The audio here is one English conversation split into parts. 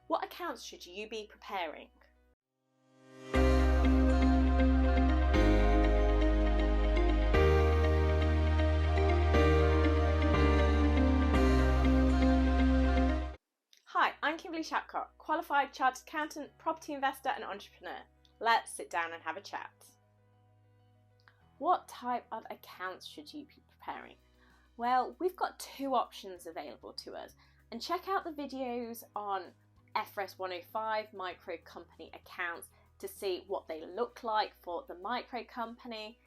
What accounts should you be preparing? Hi, I'm Kimberly Shapcott, qualified chartered accountant, property investor and entrepreneur. Let's sit down and have a chat. What type of accounts should you be preparing? Well, we've got two options available to us, and check out the videos on FRS 105 micro company accounts to see what they look like for the micro company,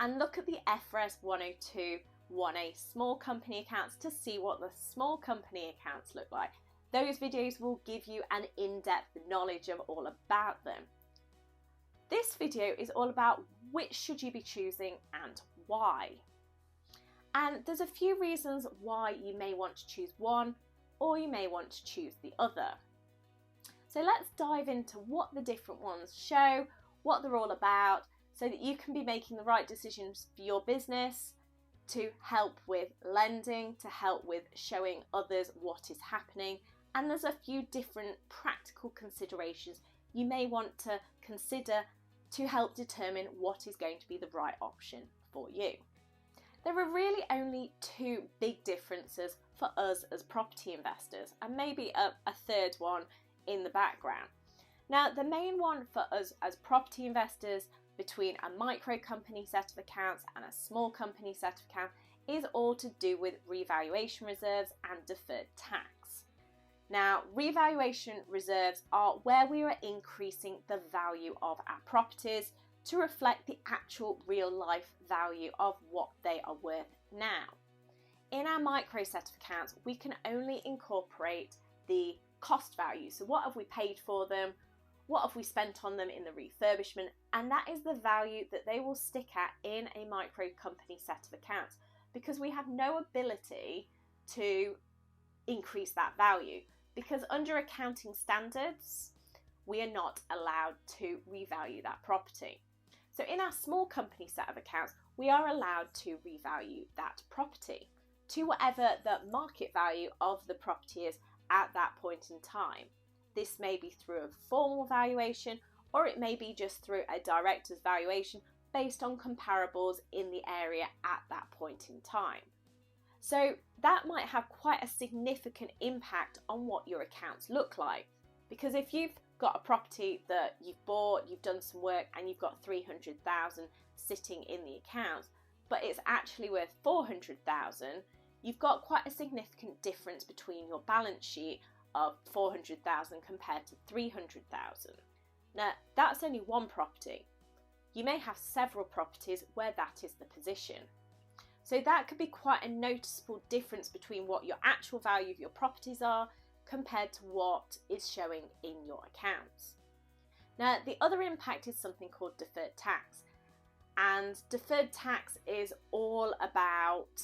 and look at the FRS 102 1A small company accounts to see what the small company accounts look like. Those videos will give you an in-depth knowledge of all about them. This video is all about which should you be choosing and why. And there's a few reasons why you may want to choose one or you may want to choose the other. So let's dive into what the different ones show, what they're all about, so that you can be making the right decisions for your business, to help with lending, to help with showing others what is happening. And there's a few different practical considerations you may want to consider to help determine what is going to be the right option for you. There are really only two big differences for us as property investors, and maybe a third one in the background. Now, the main one for us as property investors between a micro company set of accounts and a small company set of accounts is all to do with revaluation reserves and deferred tax. Now, revaluation reserves are where we are increasing the value of our properties to reflect the actual real life value of what they are worth now. In our micro set of accounts, we can only incorporate the cost value. So what have we paid for them? What have we spent on them in the refurbishment? And that is the value that they will stick at in a micro company set of accounts, because we have no ability to increase that value, because under accounting standards, we are not allowed to revalue that property. So in our small company set of accounts, we are allowed to revalue that property to whatever the market value of the property is at that point in time. This may be through a formal valuation, or it may be just through a director's valuation based on comparables in the area at that point in time. So that might have quite a significant impact on what your accounts look like, because if you've got a property that you've bought, you've done some work and you've got 300,000 sitting in the accounts, but it's actually worth 400,000, you've got quite a significant difference between your balance sheet of 400,000 compared to 300,000. Now, that's only one property. You may have several properties where that is the position. So that could be quite a noticeable difference between what your actual value of your properties are compared to what is showing in your accounts. Now, the other impact is something called deferred tax. And deferred tax is all about,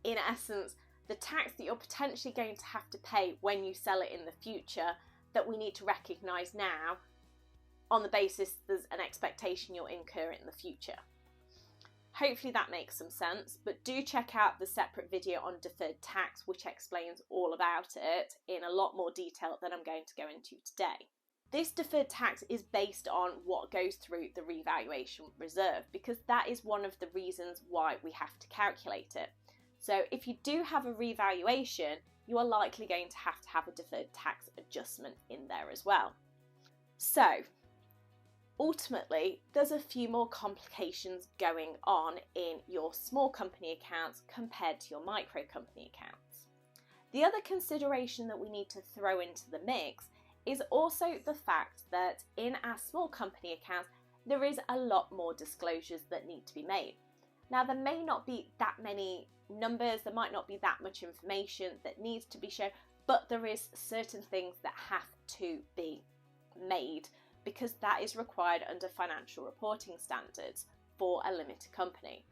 in essence, the tax that you're potentially going to have to pay when you sell it in the future that we need to recognise now on the basis there's an expectation you'll incur it in the future. Hopefully that makes some sense, but do check out the separate video on deferred tax, which explains all about it in a lot more detail than I'm going to go into today. This deferred tax is based on what goes through the revaluation reserve, because that is one of the reasons why we have to calculate it. So if you do have a revaluation, you are likely going to have a deferred tax adjustment in there as well. So ultimately, there's a few more complications going on in your small company accounts compared to your micro company accounts. The other consideration that we need to throw into the mix is also the fact that in our small company accounts, there is a lot more disclosures that need to be made. Now, there may not be that many numbers, there might not be that much information that needs to be shown, but there is certain things that have to be made because that is required under financial reporting standards for a limited company.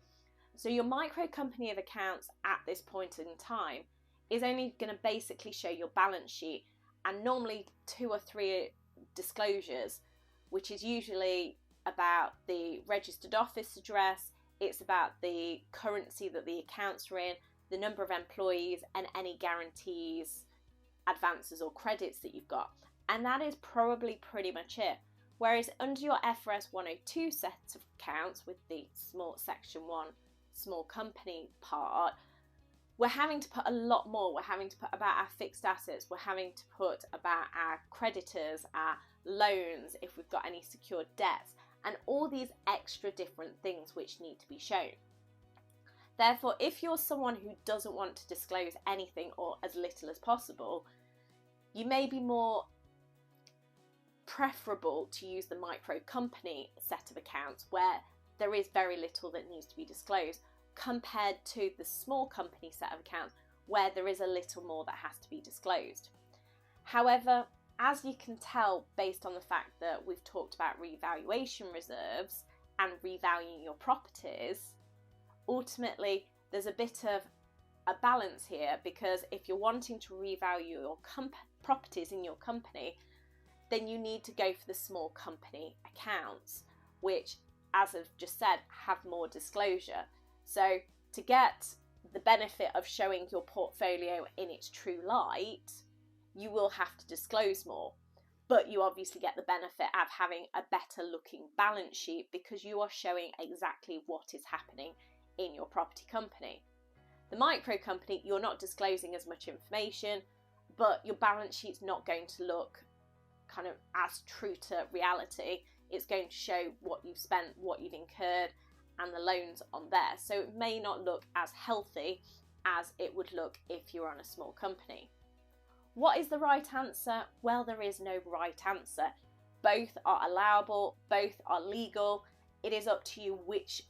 So your micro company of accounts at this point in time is only going to basically show your balance sheet and normally 2 or 3 disclosures, which is usually about the registered office address, it's about the currency that the accounts are in, the number of employees and any guarantees advances or credits that you've got. And that is probably pretty much it. Whereas under your FRS 102 set of accounts with the small section 1 small company part, we're having to put a lot more. We're having to put about our fixed assets. We're having to put about our creditors, our loans, if we've got any secured debts, and all these extra different things which need to be shown. Therefore, if you're someone who doesn't want to disclose anything or as little as possible, you may be more preferable to use the micro company set of accounts where there is very little that needs to be disclosed, compared to the small company set of accounts where there is a little more that has to be disclosed. However, as you can tell based on the fact that we've talked about revaluation reserves and revaluing your properties, ultimately there's a bit of a balance here, because if you're wanting to revalue your properties in your company, then you need to go for the small company accounts, which, as I've just said, have more disclosure. So to get the benefit of showing your portfolio in its true light, you will have to disclose more. But you obviously get the benefit of having a better looking balance sheet because you are showing exactly what is happening in your property company. The micro company, you're not disclosing as much information, but your balance sheet's not going to look kind of as true to reality. It's going to show what you've spent, what you've incurred, and the loans on there. So it may not look as healthy as it would look if you're on a small company. What is the right answer? Well, there is no right answer. Both are allowable, both are legal. It is up to you which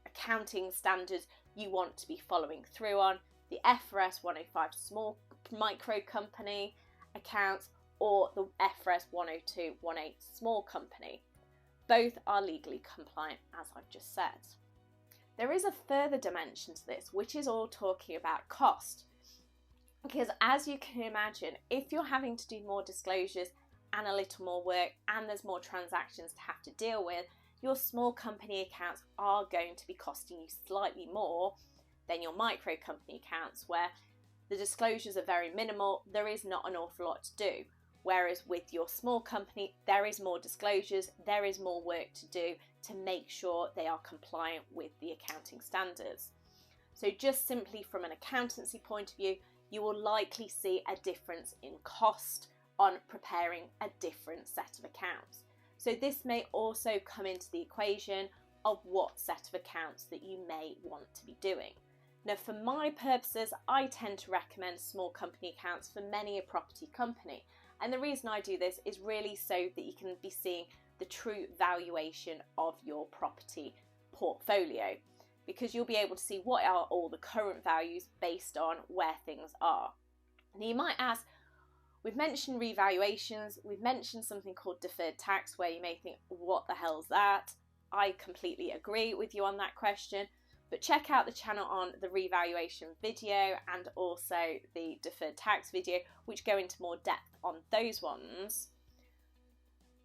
accounting standards you want to be following through on. The FRS 105 small micro company accounts or the FRS 102.18 small company. Both are legally compliant, as I've just said. There is a further dimension to this, which is all talking about cost. Because as you can imagine, if you're having to do more disclosures and a little more work and there's more transactions to have to deal with, your small company accounts are going to be costing you slightly more than your micro company accounts, where the disclosures are very minimal. There is not an awful lot to do. Whereas with your small company, there is more disclosures, there is more work to do to make sure they are compliant with the accounting standards. So just simply from an accountancy point of view, you will likely see a difference in cost on preparing a different set of accounts. So this may also come into the equation of what set of accounts that you may want to be doing. Now, for my purposes, I tend to recommend small company accounts for many a property company. And the reason I do this is really so that you can be seeing the true valuation of your property portfolio, because you'll be able to see what are all the current values based on where things are. Now you might ask, we've mentioned revaluations, we've mentioned something called deferred tax, where you may think, what the hell's that? I completely agree with you on that question. But check out the channel on the revaluation video and also the deferred tax video, which go into more depth on those ones.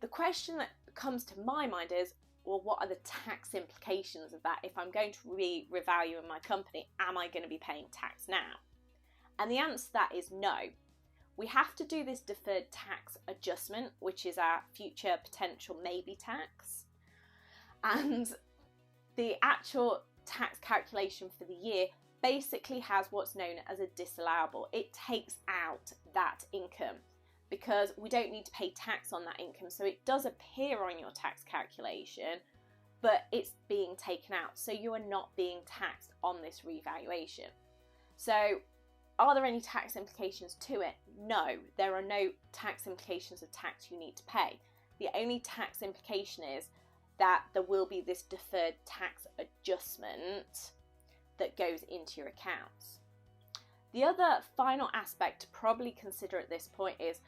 The question that comes to my mind is, well, what are the tax implications of that? If I'm going to revalue in my company, am I going to be paying tax now? And the answer to that is no. We have to do this deferred tax adjustment, which is our future potential maybe tax. And the actual tax calculation for the year basically has what's known as a disallowable. It takes out that income because we don't need to pay tax on that income. So it does appear on your tax calculation, but it's being taken out. So you are not being taxed on this revaluation. So are there any tax implications to it? No, there are no tax implications of tax you need to pay. The only tax implication is that there will be this deferred tax adjustment that goes into your accounts. The other final aspect to probably consider at this point is,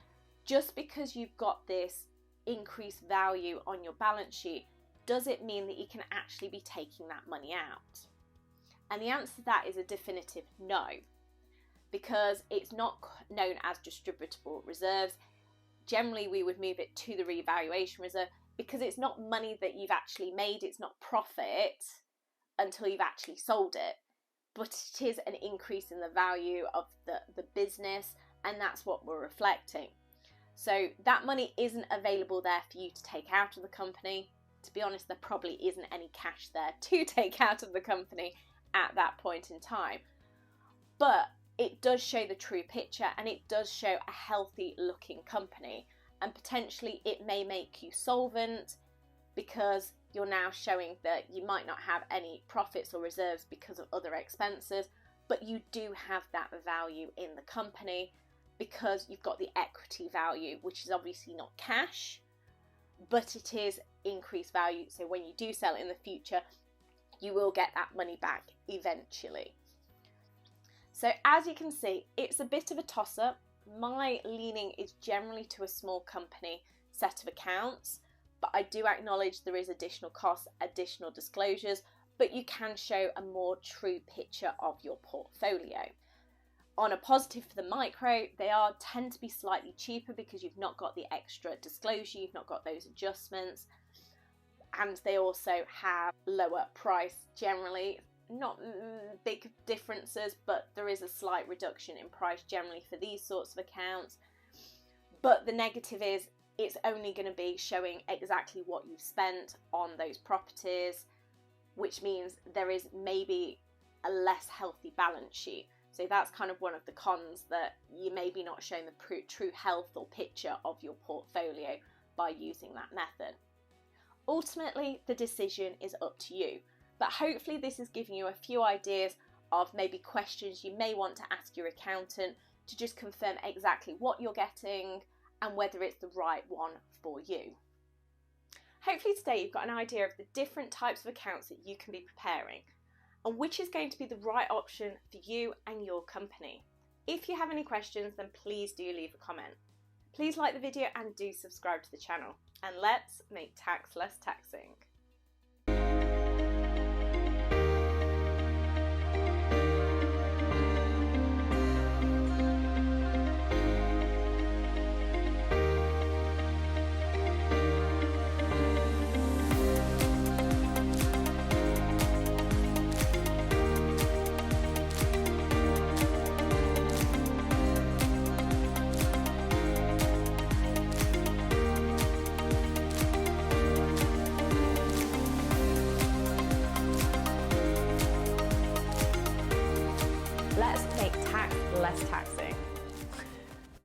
just because you've got this increased value on your balance sheet, does it mean that you can actually be taking that money out? And the answer to that is a definitive no, because it's not known as distributable reserves. Generally, we would move it to the revaluation reserve, because it's not money that you've actually made, it's not profit until you've actually sold it, but it is an increase in the value of the business and that's what we're reflecting. So that money isn't available there for you to take out of the company. To be honest, there probably isn't any cash there to take out of the company at that point in time. But it does show the true picture, and it does show a healthy looking company, and potentially it may make you solvent because you're now showing that you might not have any profits or reserves because of other expenses, but you do have that value in the company because you've got the equity value, which is obviously not cash, but it is increased value. So when you do sell it in the future, you will get that money back eventually. So as you can see, it's a bit of a toss-up. My leaning is generally to a small company set of accounts, but I do acknowledge there is additional costs, additional disclosures, but you can show a more true picture of your portfolio. On a positive for the micro, they tend to be slightly cheaper because you've not got the extra disclosure, you've not got those adjustments, and they also have lower price generally. Not big differences, but there is a slight reduction in price generally for these sorts of accounts. But the negative is it's only going to be showing exactly what you've spent on those properties, which means there is maybe a less healthy balance sheet. So that's kind of one of the cons, that you may be not showing the true health or picture of your portfolio by using that method. Ultimately, the decision is up to you, but hopefully this is giving you a few ideas of maybe questions you may want to ask your accountant to just confirm exactly what you're getting and whether it's the right one for you. Hopefully today you've got an idea of the different types of accounts that you can be preparing and which is going to be the right option for you and your company. If you have any questions, then please do leave a comment. Please like the video and do subscribe to the channel, and let's make tax less taxing.